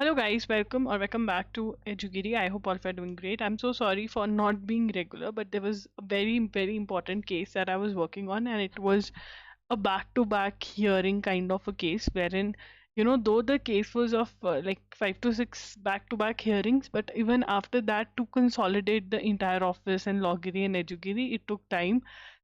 Hello guys, welcome back to Edugiri. I hope all of you are doing great. I'm so sorry for not being regular, but there was a very important case that I was working on, and it was a back-to-back hearing kind of a case wherein though the case was of like 5 to 6 back-to-back hearings, but even after that, to consolidate the entire office and Logiri and Edugiri, it took time.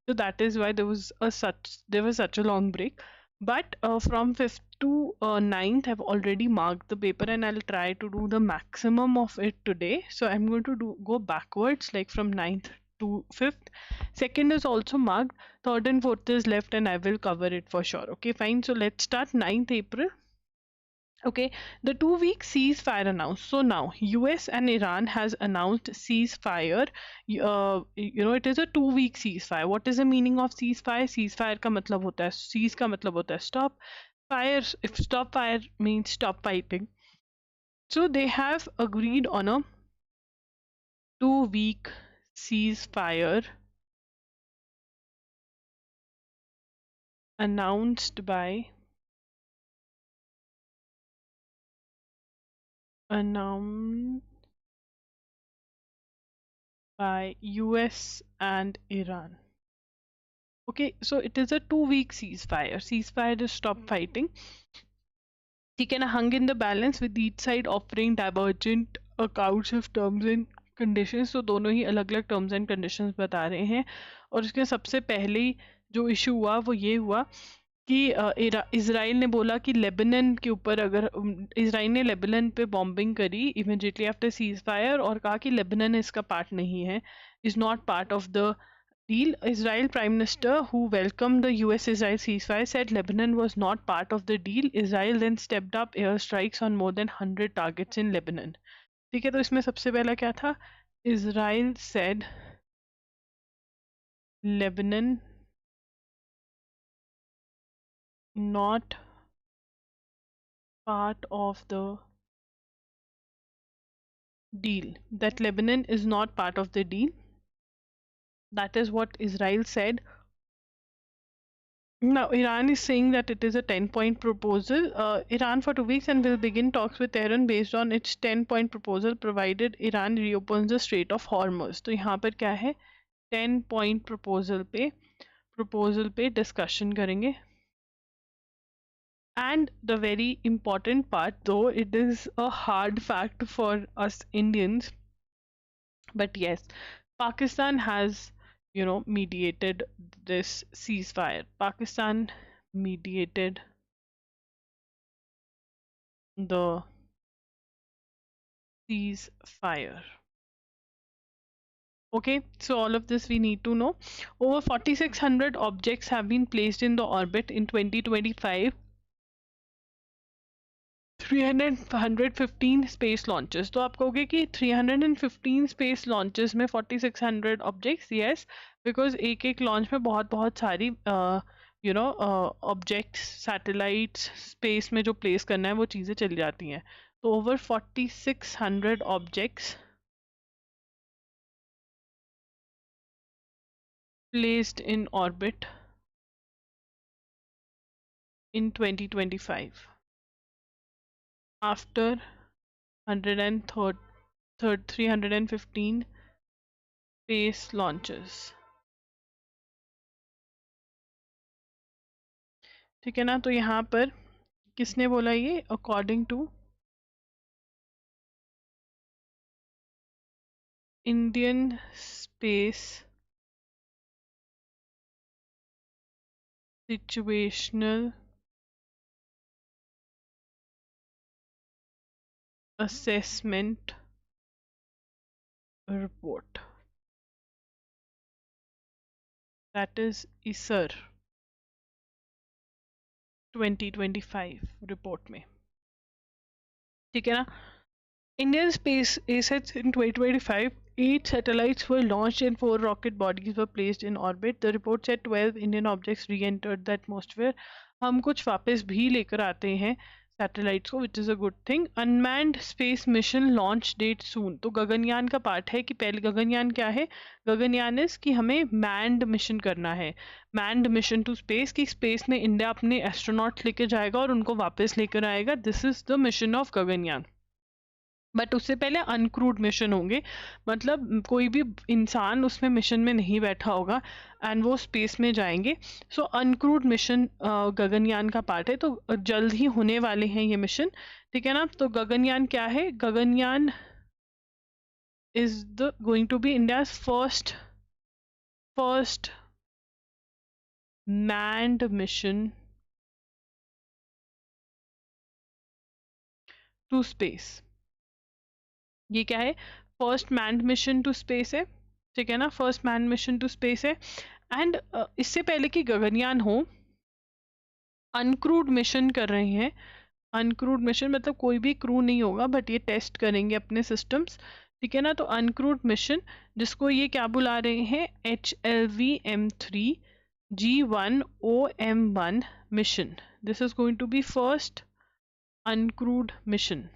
So that is why there was such a long break. But from 5th to 9th, I've already marked the paper, and I'll try to do the maximum of it today. So I'm going to go backwards, like from 9th to 5th. Second is also marked. Third and fourth is left, and I will cover it for sure. Okay, fine. So let's start 9th April. Okay, the 2 week ceasefire announced. So now US and Iran has announced ceasefire. It is a 2 week ceasefire. What is the meaning of ceasefire? Ceasefire का मतलब होता है cease का मतलब होता है stop. Fire, if stop fire means stop fighting. So they have agreed on a 2 week ceasefire announced by announced by US and Iran. Okay, so it is a 2 week ceasefire. Ceasefire is stop fighting. ठीक है ना, hung in the balance with each side offering divergent accounts of terms and conditions. तो दोनों ही अलग अलग terms and conditions बता रहे हैं. और इसके सबसे पहले ही जो इशू हुआ वो ये हुआ कि इसराइल ने बोला कि लेबनान के ऊपर अगर इसराइल ने लेबनान पे बॉम्बिंग करी इमीडिएटली आफ्टर सीज फायर और कहा कि लेबनान इसका पार्ट नहीं है, is not part of the deal. Israel Prime Minister, who welcomed the US Israel ceasefire, said Lebanon was not part of the deal. Israel then stepped up airstrikes on more than 100 targets in Lebanon. ठीक है, तो इसमें सबसे पहला क्या था? Israel said Lebanon not part of the deal. That Lebanon is not part of the deal. That is what Israel said. Now, Iran is saying that it is a 10-point proposal. Iran for 2 weeks and will begin talks with Tehran based on its 10-point proposal provided Iran reopens the Strait of Hormuz. तो यहाँ पर क्या है? 10-point proposal पे discussion करेंगे. And the very important part, though it is a hard fact for us Indians, but yes, Pakistan has, mediated this ceasefire. Pakistan mediated the ceasefire. Okay, so all of this we need to know. Over 4,600 objects have been placed in the orbit in 2025. 315 space launches. तो आप कहोगे कि 315 space launches में 4600 objects. Yes, because एक एक launch में बहुत बहुत सारी ऑब्जेक्ट्स सैटेलाइट्स स्पेस में जो प्लेस करना है वो चीज़ें चली जाती हैं. तो over 4600 objects placed in orbit in 2025 after 315 space launches. ठीक है ना, तो यहाँ पर किसने बोला ये? According to Indian space situational assessment report, that is ISAR 2025 report में. ठीक है ना, Indian space assets in 2025, 8 satellites were launched and 4 rocket bodies were placed in orbit. The report said 12 Indian objects re-entered the atmosphere. हम कुछ वापस भी लेकर आते हैं सैटेलाइट्स को, which is a good thing. Unmanned space mission launch date soon. तो गगनयान का पार्ट है कि पहले गगनयान क्या है? गगनयान इज कि हमें मैंड मिशन करना है, मैंड मिशन टू स्पेस, कि स्पेस में इंडिया अपने एस्ट्रोनॉट्स लेकर जाएगा और उनको वापस लेकर आएगा. This is the mission of Gaganyaan. But उससे पहले अनक्रूड मिशन होंगे, मतलब कोई भी इंसान उसमें मिशन में नहीं बैठा होगा एंड वो स्पेस में जाएंगे। सो अनक्रूड मिशन गगनयान का पार्ट है, तो जल्द ही होने वाले हैं ये मिशन, ठीक है ना। तो गगनयान क्या है? Gaganyaan is the going to be India's first manned mission to space. ये क्या है? First manned mission to space है, ठीक है ना, first man mission to space है। एंड इससे पहले कि गगनयान हो, अनक्रूड मिशन कर रहे हैं। अनक्रूड मिशन मतलब कोई भी क्रू नहीं होगा, बट ये टेस्ट करेंगे अपने सिस्टम्स, ठीक है ना। तो अनक्रूड मिशन, जिसको ये क्या बुला रहे हैं, HLVM3G1OM1 mission. This is going to be first uncrewed mission.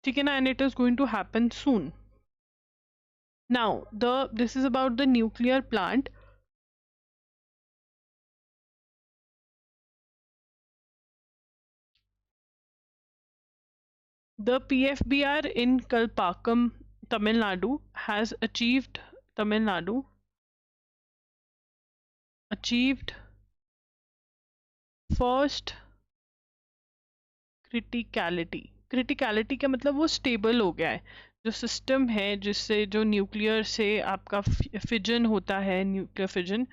ठीक है ना, and it is going to happen soon. Now, this is about the nuclear plant. The PFBR in Kalpakkam, Tamil Nadu, has achieved first criticality। criticality का मतलब वो stable हो गया है, जो सिस्टम है जिससे जो न्यूक्लियर से आपका फिजन होता है, न्यूक्लियर फिजन,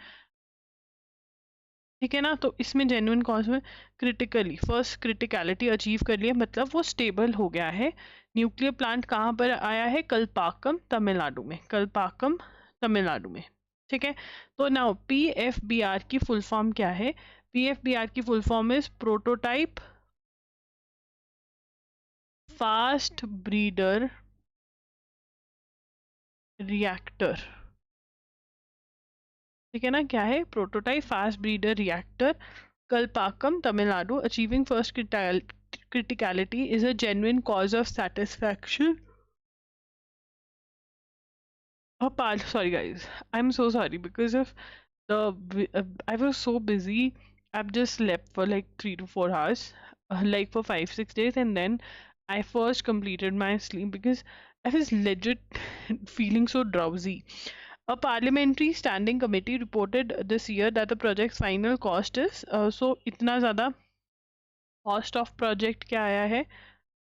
ठीक है ना। तो इसमें जेन्युइन कॉज में क्रिटिकली फर्स्ट क्रिटिकलिटी अचीव कर लिया, मतलब वो स्टेबल हो गया है। न्यूक्लियर प्लांट कहाँ पर आया है? कलपाकम तमिलनाडु में, कलपाकम तमिलनाडु में, ठीक है। तो नाउ PFBR की फुल फॉर्म क्या है? PFBR की full form is prototype fast breeder reactor, ठीक है ना। क्या है? Prototype fast breeder reactor, Kalpakkam Tamil Nadu, achieving first criticality is a genuine cause of satisfaction. Sorry guys, I'm so sorry because of I was so busy. I've just slept for like 3 to 4 hours, like for 5 6 days, and then I first completed my sleep because I was legit feeling so drowsy. A parliamentary standing committee reported this year that the project's final cost is so इतना ज़्यादा cost of project क्या आया है?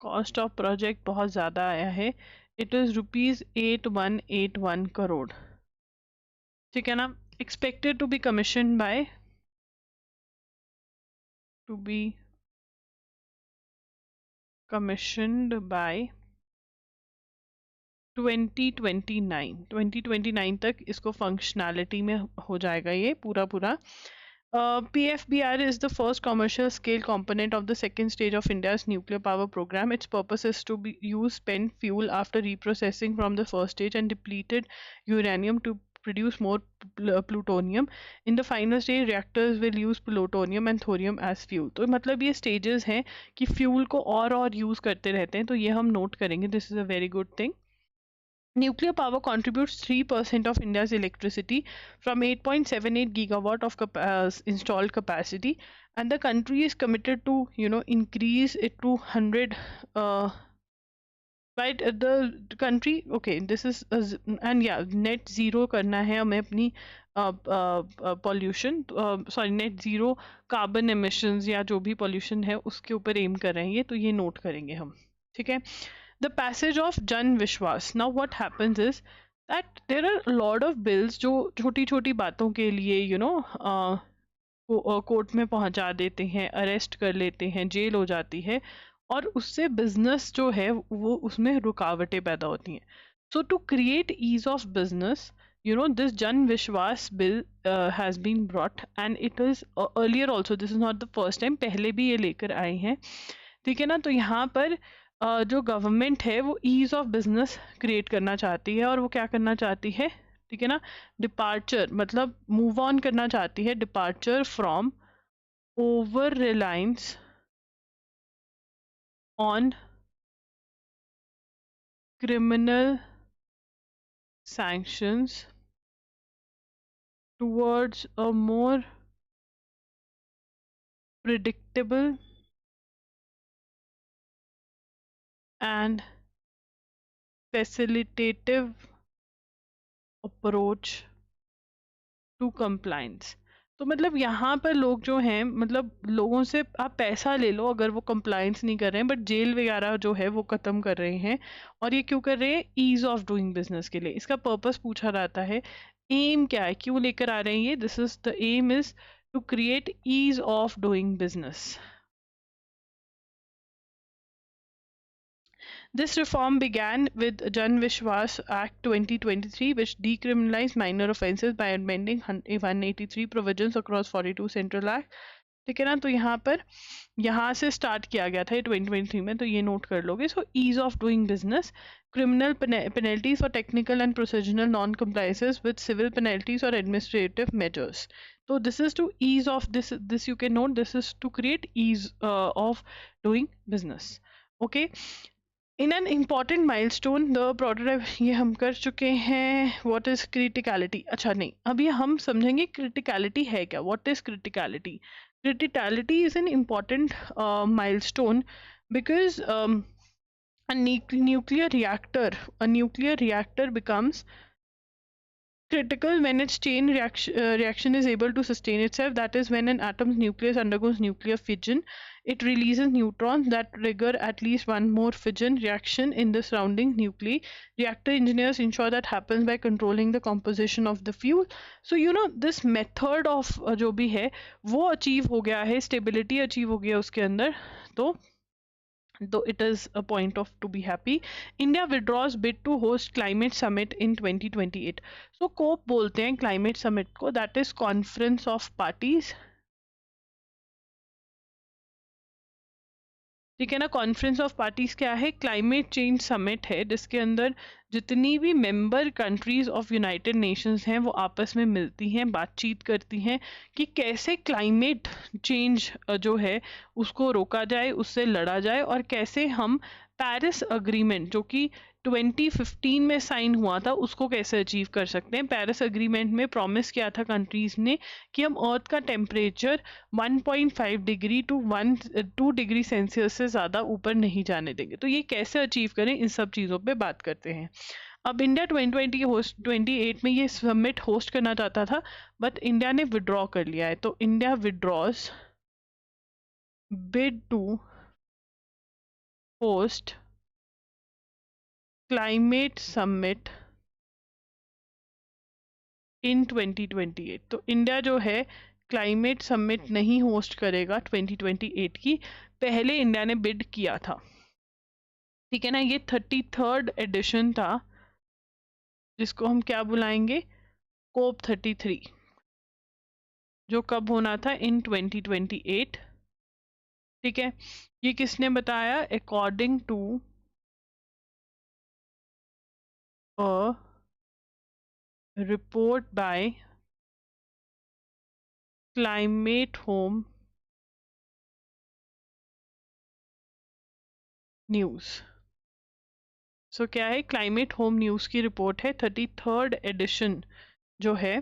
Cost of project बहुत ज़्यादा आया है, it is ₹8181 crore, ठीक है ना। Expected to be commission by to be commissioned by 2029 तक इसको फंक्शनैलिटी में हो जाएगा ये पूरा पूरा। PFBR is the first commercial scale component of the second stage of India's nuclear power program. Its purpose is to use spent fuel after reprocessing from the first stage and depleted uranium to produce more plutonium. In the final stage, reactors will use plutonium and thorium as fuel. तो मतलब ये stages हैं कि fuel को और use करते रहते हैं, तो ये हम note करेंगे. This is a very good thing. Nuclear power contributes 3% of India's electricity from 8.78 gigawatt of installed capacity, and the country is committed to, increase it to 100. Right, the country, okay, this is and yeah, net zero करना है हमें अपनी pollution, sorry, net zero carbon emissions या जो भी pollution है उसके ऊपर aim कर रहे हैं ये, तो ये note करेंगे हम, ठीक है। The passage of Jan Vishwas. Now what happens is that there are a lot of bills जो छोटी छोटी बातों के लिए कोर्ट में पहुंचा देते हैं, अरेस्ट कर लेते हैं, जेल हो जाती है, और उससे बिजनेस जो है वो उसमें रुकावटें पैदा होती हैं। So to create ease of business, this Jan Vishwas bill has been brought, and it is earlier also, this is not the first time, पहले भी ये लेकर आए हैं, ठीक है ना। तो यहाँ पर जो गवर्नमेंट है वो ईज ऑफ बिजनेस क्रिएट करना चाहती है, और वो क्या करना चाहती है, ठीक है ना, डिपार्चर मतलब मूव ऑन करना चाहती है, departure from over reliance on criminal sanctions towards a more predictable and facilitative approach to compliance। तो मतलब यहाँ पर लोग जो हैं, मतलब लोगों से आप पैसा ले लो अगर वो कंप्लायंस नहीं कर रहे हैं, बट जेल वगैरह जो है वो खत्म कर रहे हैं। और ये क्यों कर रहे हैं? ईज ऑफ डूइंग बिजनेस के लिए। इसका पर्पस पूछा जाता है, एम क्या है, क्यों लेकर आ रहे हैं ये? This is the aim is to create ease of doing business. This reform began with Jan Vishwas Act 2023, which decriminalized minor offences by amending 183 provisions across 42 Central Act। ठीक है ना? तो यहाँ से स्टार्ट किया गया था ये 2023 में, तो ये नोट कर लोगे। So ease of doing business, criminal penalties for technical and procedural non-compliances with civil penalties or administrative measures. So this is to ease of this you can note, this is to create ease of doing business. Okay, in an important milestone the prototype ये हम कर चुके हैं। What is criticality? अच्छा नहीं, अभी हम समझेंगे क्रिटिकलिटी है क्या। What is criticality? Criticality is an important milestone because a nuclear reactor becomes critical when its chain reaction is able to sustain itself. That is, when an atom's nucleus undergoes nuclear fission, it releases neutrons that trigger at least one more fission reaction in the surrounding nuclei. Reactor engineers ensure that happens by controlling the composition of the fuel. So you know this method of जो भी है वो achieve हो गया है, stability achieve हो गया उसके अंदर, तो it is a point of to be happy. India withdraws bid to host climate summit in 2028. So COP बोलते हैं climate summit को, that is conference of parties। ठीक है ना? कॉन्फ्रेंस ऑफ पार्टीज क्या है? क्लाइमेट चेंज समिट है, जिसके अंदर जितनी भी member countries of United Nations हैं वो आपस में मिलती हैं, बातचीत करती हैं कि कैसे क्लाइमेट चेंज जो है उसको रोका जाए, उससे लड़ा जाए, और कैसे हम पेरिस अग्रीमेंट जो कि 2015 में साइन हुआ था उसको कैसे अचीव कर सकते हैं। पेरिस अग्रीमेंट में प्रॉमिस किया था कंट्रीज ने कि हम अर्थ का temperature 1.5 degree to 2 degree Celsius से ज़्यादा ऊपर नहीं जाने देंगे। तो ये कैसे अचीव करें, इन सब चीज़ों पे बात करते हैं। अब इंडिया 2028 में ये समिट होस्ट करना चाहता था, बट इंडिया ने विड्रॉ कर लिया है। तो India withdraws bid to host climate summit in 2028। तो इंडिया जो है क्लाइमेट समिट नहीं होस्ट करेगा 2028 की, पहले इंडिया ने बिड किया था। ठीक है ना? ये 33rd एडिशन था, जिसको हम क्या बुलाएंगे? कोप 33, जो कब होना था? इन 2028। ठीक है, ये किसने बताया? According to a report by climate home news. सो क्या है? क्लाइमेट होम न्यूज़ की रिपोर्ट है, 33rd एडिशन जो है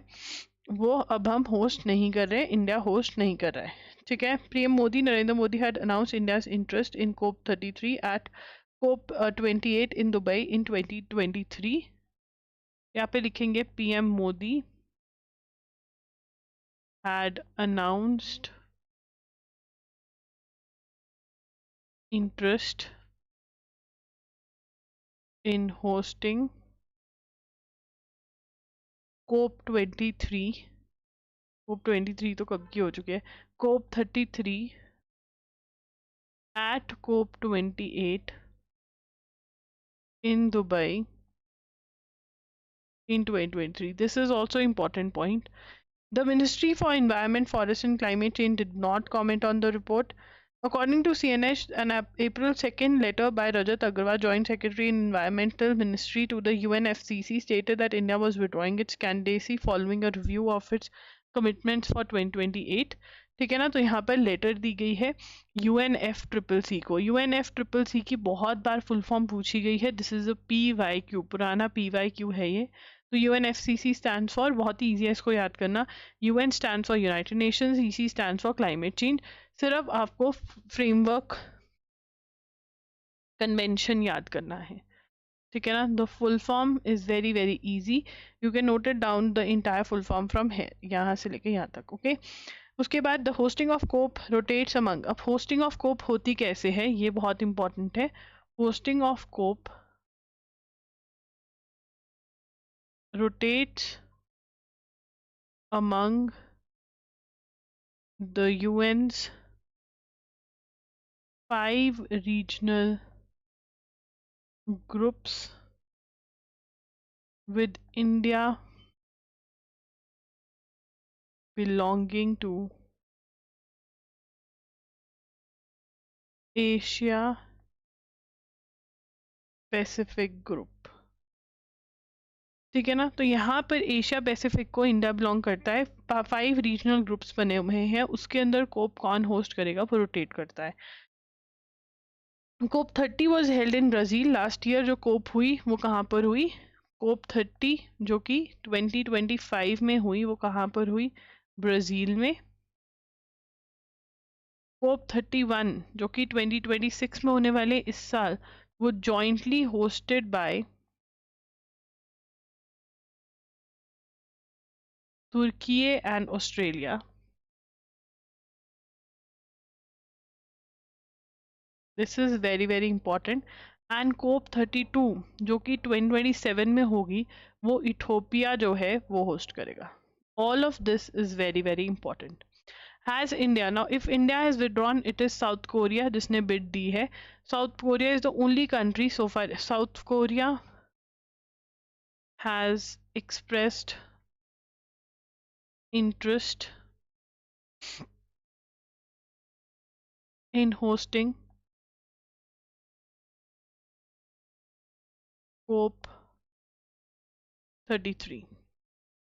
वो अब हम होस्ट नहीं कर रहे, इंडिया होस्ट नहीं कर रहा है। ठीक है, PM Modi Narendra Modi had announce India's interest in COP 33 at COP 28 in Dubai in 2023। यहाँ पे लिखेंगे PM Modi had announced interest in hosting COP 23। COP 23 तो कब की हो चुकी है? कोप 33 at COP 28 in Dubai in 2023. This is also important point. The Ministry for Environment, Forest and Climate Change did not comment on the report. According to CNH, an April 2nd letter by Rajat Agrawal, Joint Secretary in Environmental Ministry to the UNFCCC, stated that India was withdrawing its candidacy following a review of its commitments for 2028. ठीक है ना। तो यहाँ पर letter दी गई है UNFCCC को। UNFCCC की बहुत बार फुल फॉर्म पूछी गई है। दिस इज अ PYQ, पुराना PYQ है ये। तो UNFCCC स्टैंड फॉर, बहुत ही ईजी है इसको याद करना, UN stand for United Nations, CC stand for climate change. सिर्फ आपको फ्रेमवर्क कन्वेंशन याद करना है, ठीक है ना। The full form is very very easy, you can note it down the entire full form from here, यहाँ से लेके यहाँ तक, ओके। उसके बाद the hosting of COP rotates among. अब होस्टिंग ऑफ कोप होती कैसे है, ये बहुत इंपॉर्टेंट है। Hosting of COP rotates among the UN's 5 regional groups with India belonging to Asia Pacific Group, ठीक है ना। तो यहाँ पर एशिया पैसिफिक को इंडिया बिलोंग करता है। 5 रीजनल ग्रुप्स बने हुए हैं, उसके अंदर कोप कौन होस्ट करेगा, वो रोटेट करता है। कोप 30 was held in Brazil last year. जो कोप हुई वो कहाँ पर हुई, कोप 30 जो कि 2025 में हुई, वो कहाँ पर हुई, ब्राजील में। कोप 31 जो कि 2026 में होने वाले इस साल, वो jointly hosted by Turkey and Australia. This is very very important. And COP 32 जो कि 2027 में होगी, वो इथोपिया जो है वो होस्ट करेगा। All of this is very very important. Has India, now if India has withdrawn, it is South Korea जिसने बिड दी है। South Korea is the only country so far, South Korea has expressed interest in hosting COP 33,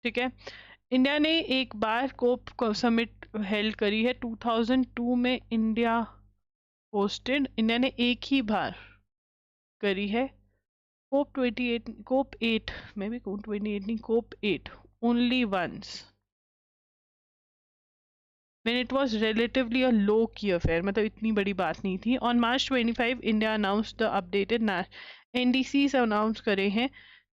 ठीक है। India ने एक बार कोप summit held करी है 2002 में, इंडिया होस्टेड। इंडिया ने एक ही बार करी है। कोप 28, कोप 8 में भी, कोप 28 नहीं, COP 8 only once when it was relatively a low key affair, मतलब इतनी बड़ी बात नहीं थी। On March 25 India announced the updated NDCs announce करे हैं,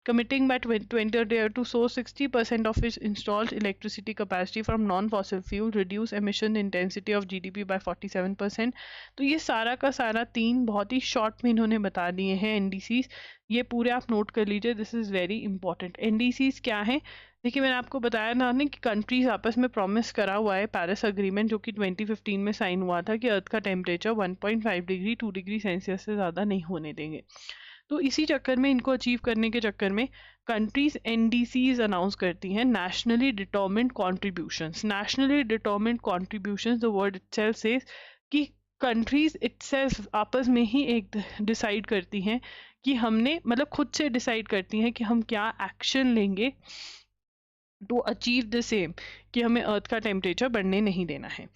committing by 2020 to source 60% of its installed electricity capacity from non-fossil fuel, reduce emission intensity of GDP by 47%। तो ये सारा का सारा 3 बहुत ही शॉर्ट में इन्होंने बता दिए हैं NDCs। ये पूरे आप नोट कर लीजिए, this is very important. NDCs क्या है, देखिए मैंने आपको बताया ना कि कंट्रीज आपस में प्रॉमिस करा हुआ है पेरिस अग्रीमेंट, जो कि 2015 में साइन हुआ था, कि अर्थ का टेम्परेचर 1.5 डिग्री 2 डिग्री सेल्सियस से ज़्यादा नहीं होने देंगे। तो इसी चक्कर में, इनको अचीव करने के चक्कर में कंट्रीज NDCs अनाउंस करती हैं, nationally determined contributions. Nationally determined contributions, the word itself says कि कंट्रीज इटसेल्फ आपस में ही एक डिसाइड करती हैं कि हमने, मतलब खुद से डिसाइड करती हैं कि हम क्या एक्शन लेंगे टू अचीव द सेम, कि हमें अर्थ का टेम्परेचर बढ़ने नहीं देना है।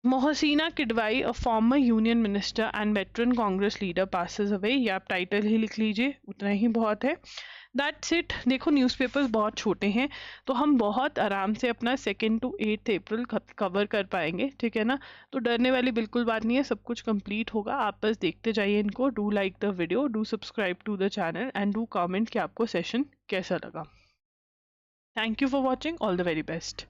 Mohsina Kidwai, a former union minister and veteran Congress leader, passes away. ये आप टाइटल ही लिख लीजिए, उतना ही बहुत है। That's it. देखो न्यूज़पेपर्स बहुत छोटे हैं, तो हम बहुत आराम से अपना 2 to 8 अप्रैल कवर कर पाएंगे, ठीक है ना। तो डरने वाली बिल्कुल बात नहीं है, सब कुछ कंप्लीट होगा, आप बस देखते जाइए इनको। Do like the video, do subscribe to the channel and do comment कि आपको सेशन कैसा लगा। Thank you for watching. All the very best.